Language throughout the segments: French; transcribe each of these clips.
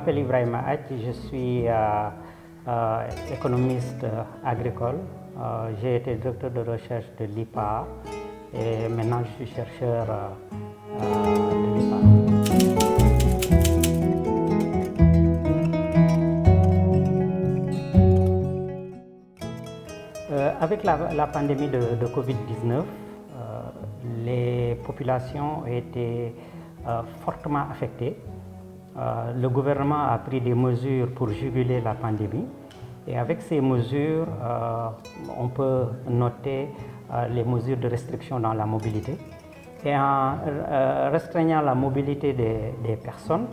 m'appelle Ibrahima Hadj, je suis économiste agricole. J'ai été directeur de recherche de l'IPA et maintenant je suis chercheur de l'IPA. Avec la pandémie de Covid-19, les populations ont été fortement affectées. Le gouvernement a pris des mesures pour juguler la pandémie et avec ces mesures, on peut noter les mesures de restriction dans la mobilité. Et en restreignant la mobilité des personnes,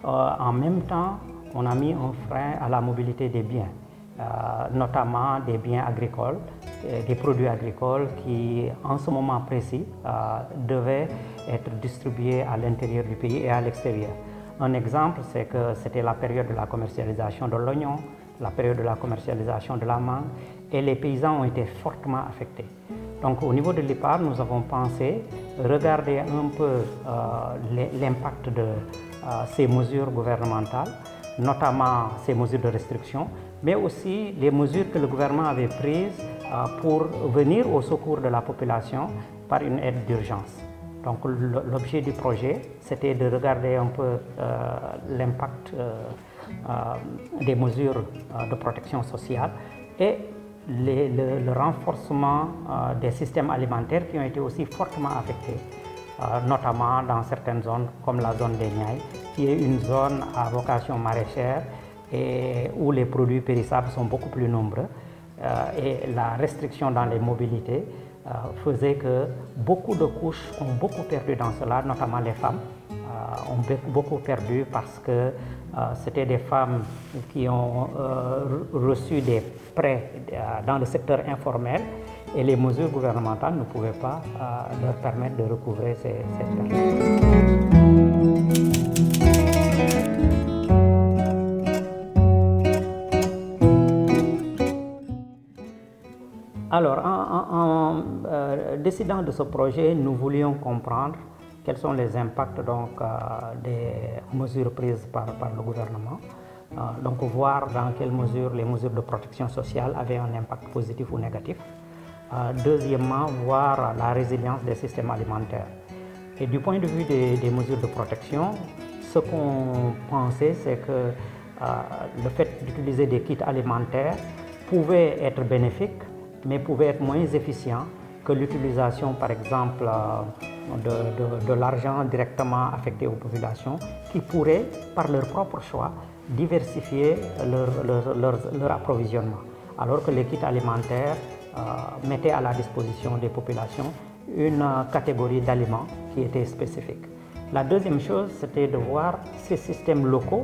en même temps, on a mis un frein à la mobilité des biens, notamment des biens agricoles, des produits agricoles qui, en ce moment précis, devaient être distribués à l'intérieur du pays et à l'extérieur. Un exemple, c'est que c'était la période de la commercialisation de l'oignon, la période de la commercialisation de la mangue, et les paysans ont été fortement affectés. Donc au niveau de l'IPAR, nous avons pensé regarder un peu l'impact de ces mesures gouvernementales, notamment ces mesures de restriction, mais aussi les mesures que le gouvernement avait prises pour venir au secours de la population par une aide d'urgence. Donc l'objet du projet, c'était de regarder un peu l'impact des mesures de protection sociale et le renforcement des systèmes alimentaires qui ont été aussi fortement affectés, notamment dans certaines zones comme la zone des Niayes, qui est une zone à vocation maraîchère et où les produits périssables sont beaucoup plus nombreux. Et la restriction dans les mobilités faisait que beaucoup de couches ont beaucoup perdu dans cela, notamment les femmes ont beaucoup perdu parce que c'était des femmes qui ont reçu des prêts dans le secteur informel et les mesures gouvernementales ne pouvaient pas leur permettre de recouvrer ces pertes. Alors, en décidant de ce projet, nous voulions comprendre quels sont les impacts des mesures prises par le gouvernement. Donc, voir dans quelle mesure les mesures de protection sociale avaient un impact positif ou négatif. Deuxièmement, voir la résilience des systèmes alimentaires. Et du point de vue des mesures de protection, ce qu'on pensait, c'est que le fait d'utiliser des kits alimentaires pouvait être bénéfique, mais pouvait être moins efficient que l'utilisation, par exemple, de l'argent directement affecté aux populations qui pourraient, par leur propre choix, diversifier leur approvisionnement, alors que les kits alimentaires mettaient à la disposition des populations une catégorie d'aliments qui était spécifique. La deuxième chose, c'était de voir ces systèmes locaux,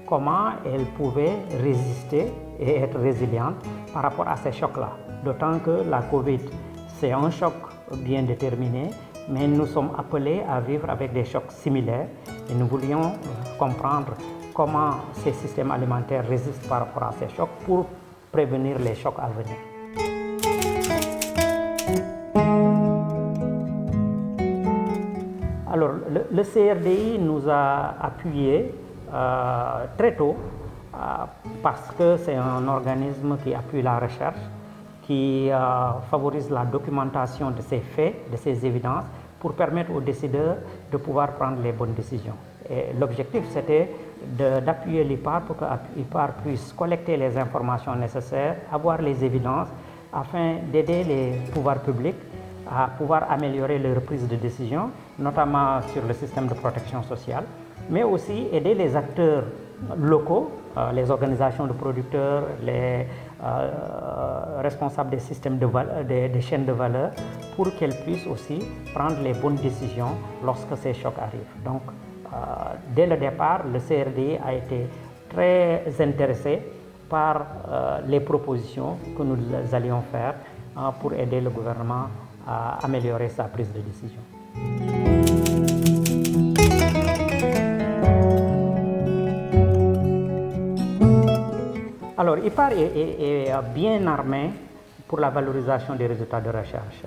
comment elles pouvaient résister et être résilientes par rapport à ces chocs-là. D'autant que la COVID, c'est un choc bien déterminé, mais nous sommes appelés à vivre avec des chocs similaires et nous voulions comprendre comment ces systèmes alimentaires résistent par rapport à ces chocs pour prévenir les chocs à venir. Alors, le CRDI nous a appuyés très tôt parce que c'est un organisme qui appuie la recherche, qui favorise la documentation de ces faits, de ces évidences, pour permettre aux décideurs de pouvoir prendre les bonnes décisions. L'objectif, c'était d'appuyer l'IPAR pour que l'IPAR puisse collecter les informations nécessaires, avoir les évidences, afin d'aider les pouvoirs publics à pouvoir améliorer leur prise de décision, notamment sur le système de protection sociale, mais aussi aider les acteurs locaux, les organisations de producteurs, les responsables des systèmes des chaînes de valeur, pour qu'elles puissent aussi prendre les bonnes décisions lorsque ces chocs arrivent. Donc, dès le départ, le CRDI a été très intéressé par les propositions que nous allions faire pour aider le gouvernement à améliorer sa prise de décision. Alors, IPAR est bien armé pour la valorisation des résultats de recherche.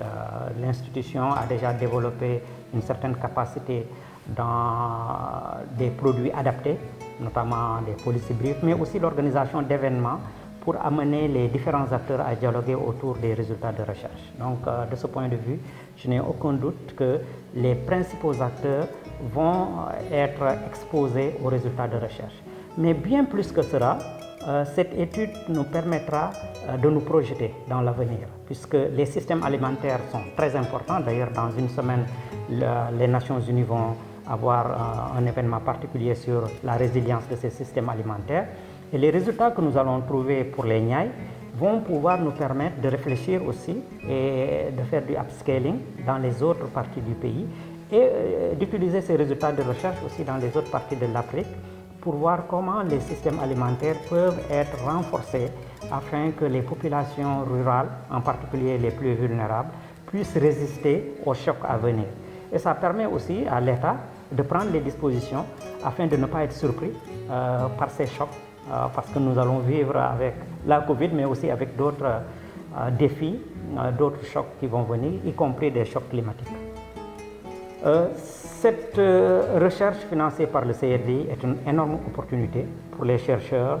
L'institution a déjà développé une certaine capacité dans des produits adaptés, notamment des policy briefs, mais aussi l'organisation d'événements pour amener les différents acteurs à dialoguer autour des résultats de recherche. Donc, de ce point de vue, je n'ai aucun doute que les principaux acteurs vont être exposés aux résultats de recherche. Mais bien plus que cela, cette étude nous permettra de nous projeter dans l'avenir, puisque les systèmes alimentaires sont très importants. D'ailleurs, dans une semaine, les Nations Unies vont avoir un événement particulier sur la résilience de ces systèmes alimentaires. Et les résultats que nous allons trouver pour les Niayes vont pouvoir nous permettre de réfléchir aussi et de faire du upscaling dans les autres parties du pays et d'utiliser ces résultats de recherche aussi dans les autres parties de l'Afrique pour voir comment les systèmes alimentaires peuvent être renforcés afin que les populations rurales, en particulier les plus vulnérables, puissent résister aux chocs à venir. Et ça permet aussi à l'État de prendre les dispositions afin de ne pas être surpris par ces chocs, parce que nous allons vivre avec la Covid, mais aussi avec d'autres défis, d'autres chocs qui vont venir, y compris des chocs climatiques. Cette recherche financée par le CRDI est une énorme opportunité pour les chercheurs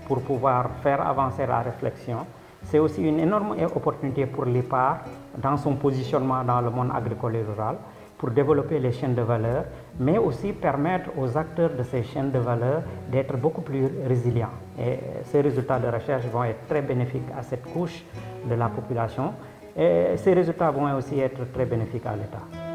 pour pouvoir faire avancer la réflexion. C'est aussi une énorme opportunité pour l'IPAR dans son positionnement dans le monde agricole et rural, pour développer les chaînes de valeur, mais aussi permettre aux acteurs de ces chaînes de valeur d'être beaucoup plus résilients. Et ces résultats de recherche vont être très bénéfiques à cette couche de la population et ces résultats vont aussi être très bénéfiques à l'État.